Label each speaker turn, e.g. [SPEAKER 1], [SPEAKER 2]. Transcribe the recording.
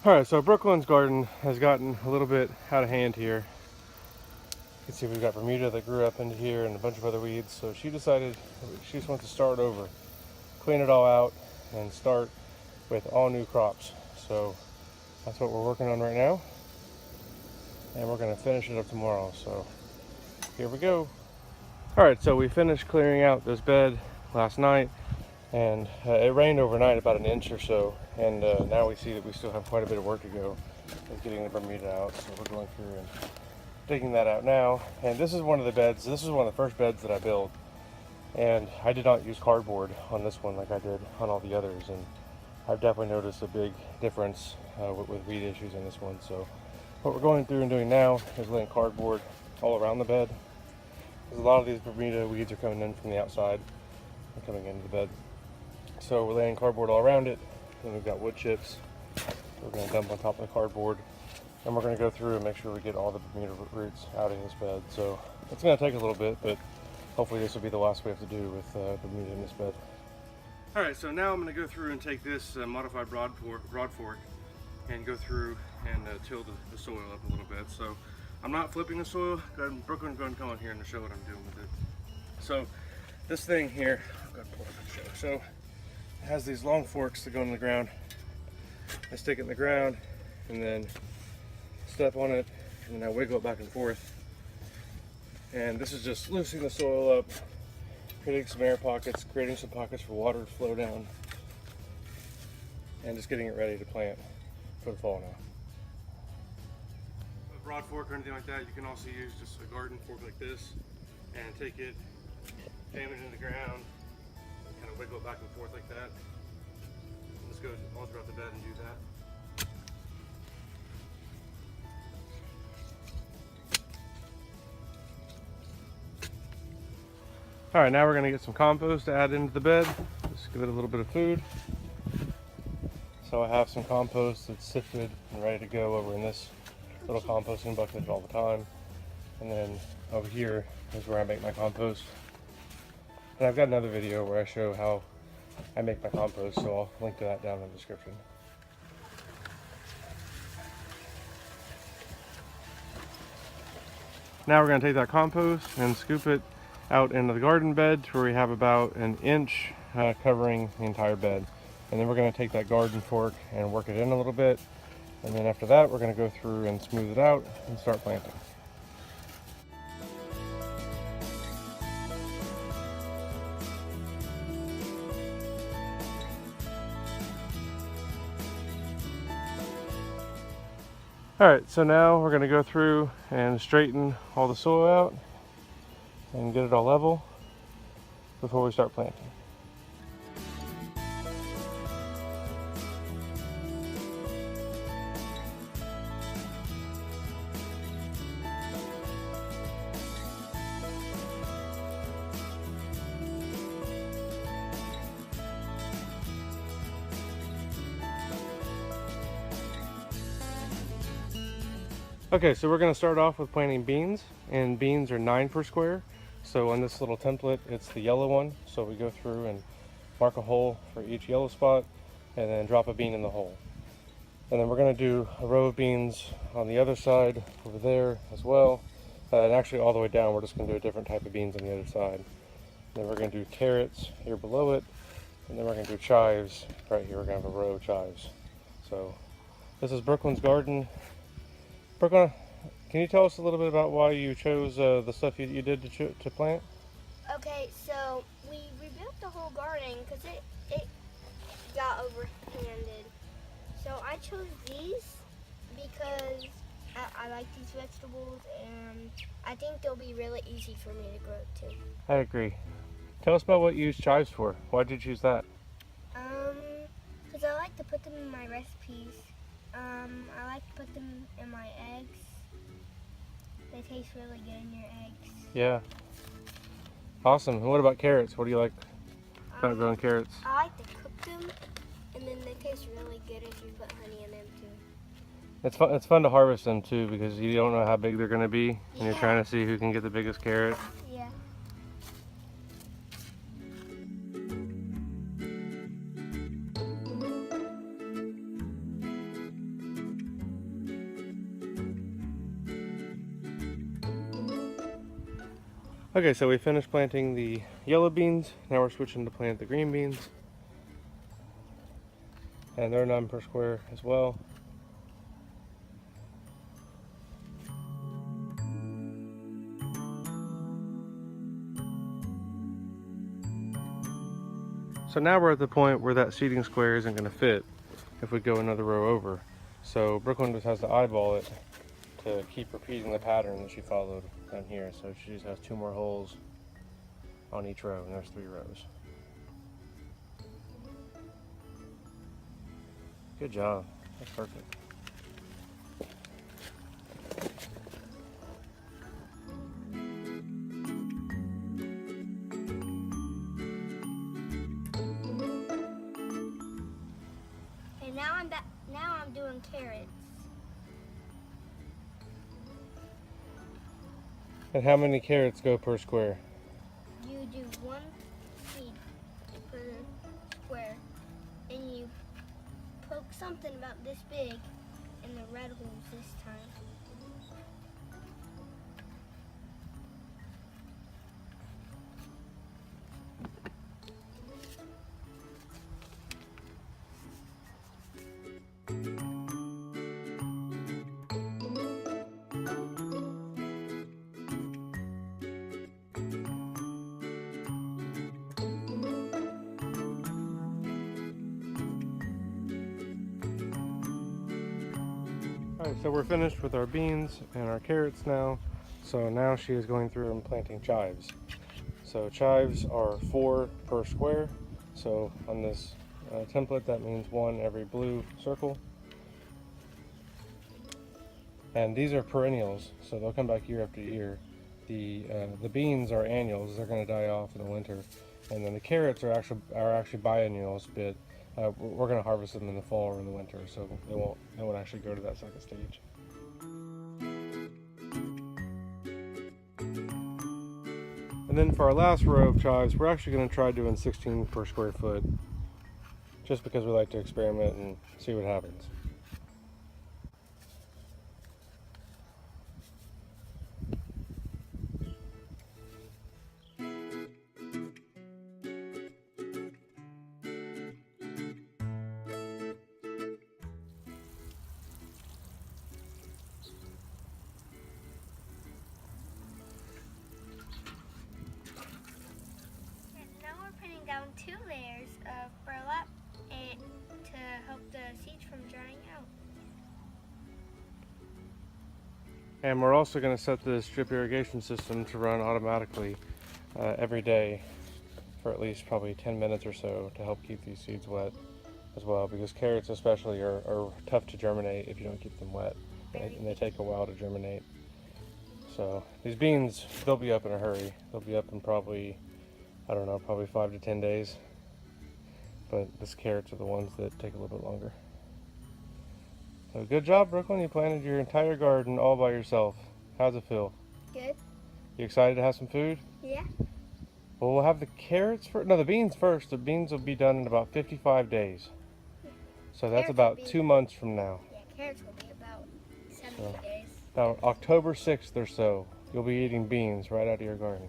[SPEAKER 1] Alright, so Brooklyn's garden has gotten a little bit out of hand here. You can see we've got Bermuda that grew up into here and a bunch of other weeds. So she decided she just wants to start over, clean it all out, and start with all new crops. So that's what we're working on right now. And we're going to finish it up tomorrow. So here we go. Alright, so we finished clearing out this bed last night. And it rained overnight about an inch or so, and now we see that we still have quite a bit of work to go in getting the Bermuda out. So we're going through and digging that out now. And this is one of the beds. This is one of the first beds that I built, and I did not use cardboard on this one like I did on all the others. And I've definitely noticed a big difference with weed issues in this one. So what we're going through and doing now is laying cardboard all around the bed, because a lot of these Bermuda weeds are coming in from the outside and coming into the bed. So we're laying cardboard all around it, and we've got wood chips we're going to dump on top of the cardboard, and we're going to go through and make sure we get all the Bermuda roots out of this bed. So it's going to take a little bit, but hopefully this will be the last we have to do with Bermuda in this bed. Alright, so now I'm going to go through and take this modified broad fork and go through and till the soil up a little bit. So I'm not flipping the soil. Brooklyn, go ahead and come on here and show what I'm doing with it. So this thing here, I'm going to pull it up and show. So it has these long forks that go in the ground. I stick it in the ground and then step on it, and then I wiggle it back and forth. And this is just loosening the soil up, creating some air pockets, creating some pockets for water to flow down, and just getting it ready to plant for the fall now. A broad fork or anything like that, you can also use just a garden fork like this and take it, jam it in the ground, kind of wiggle it back and forth like that. Just go all throughout the bed and do that. Alright, now we're going to get some compost to add into the bed. Just give it a little bit of food. So I have some compost that's sifted and ready to go over in this little composting bucket all the time. And then over here is where I make my compost. And I've got another video where I show how I make my compost, so I'll link to that down in the description. Now we're going to take that compost and scoop it out into the garden bed to where we have about an inch covering the entire bed. And then we're going to take that garden fork and work it in a little bit. And then after that, we're going to go through and smooth it out and start planting. Alright, so now we're going to go through and straighten all the soil out and get it all level before we start planting. Okay, so we're going to start off with planting beans, and beans are 9 per square. So on this little template, it's the yellow one. So we go through and mark a hole for each yellow spot and then drop a bean in the hole. And then we're going to do a row of beans on the other side over there as well. And actually all the way down, we're just going to do a different type of beans on the other side. Then we're going to do carrots here below it. And then we're going to do chives right here. We're going to have a row of chives. So this is Brooklyn's garden. Brooklyn, can you tell us a little bit about why you chose the stuff you did to plant?
[SPEAKER 2] Okay, so we rebuilt the whole garden because it got overhanded. So I chose these because I like these vegetables, and I think they'll be really easy for me to grow too.
[SPEAKER 1] I agree. Tell us about what you use chives for. Why did you choose that?
[SPEAKER 2] Because I like to put them in my recipes. I like to put them in my eggs. They taste really good in your eggs.
[SPEAKER 1] Yeah. Awesome. And what about carrots? What do you like about growing carrots?
[SPEAKER 2] I like to cook them, and then they taste really good if you put honey in them too.
[SPEAKER 1] It's fun to harvest them too, because you don't know how big they're going to be, and you're trying to see who can get the biggest carrot.
[SPEAKER 2] Yeah.
[SPEAKER 1] Okay, so we finished planting the yellow beans. Now we're switching to plant the green beans. And they're 9 per square as well. So now we're at the point where that seating square isn't going to fit if we go another row over. So Brooklyn just has to eyeball it to keep repeating the pattern that she followed down here. So she just has 2 more holes on each row, and there's 3 rows. Good job. That's perfect.
[SPEAKER 2] Okay, now I'm doing carrots.
[SPEAKER 1] And how many carrots go per square?
[SPEAKER 2] You do 1 seed per square, and you poke something about this big in the red holes this time.
[SPEAKER 1] Alright, so we're finished with our beans and our carrots now. So now she is going through and planting chives. So chives are 4 per square. So on this template, that means 1 every blue circle. And these are perennials, so they'll come back year after year. The beans are annuals; they're going to die off in the winter. And then the carrots are actually biennials, but we're going to harvest them in the fall or in the winter, so they won't actually go to that second stage. And then for our last row of chives, we're actually going to try doing 16 per square foot, just because we like to experiment and see what happens.
[SPEAKER 2] Now we're putting down 2 layers of burlap and to help the seeds from drying out.
[SPEAKER 1] And we're also going to set this drip irrigation system to run automatically every day for at least probably 10 minutes or so to help keep these seeds wet as well, because carrots especially are tough to germinate if you don't keep them wet, and they take a while to germinate. So these beans, they'll be up in a hurry. They'll be up in probably, I don't know, probably 5 to 10 days. But these carrots are the ones that take a little bit longer. So good job, Brooklyn. You planted your entire garden all by yourself. How's it feel?
[SPEAKER 2] Good.
[SPEAKER 1] You excited to have some food?
[SPEAKER 2] Yeah.
[SPEAKER 1] Well, we'll have the carrots first. No, the beans first. The beans will be done in about 55 days. So that's
[SPEAKER 2] Carrots
[SPEAKER 1] about
[SPEAKER 2] will be-
[SPEAKER 1] 2 months from now.
[SPEAKER 2] Yeah, carrots will be about 70
[SPEAKER 1] So-
[SPEAKER 2] days.
[SPEAKER 1] Now, October 6th or so, you'll be eating beans right out of your garden.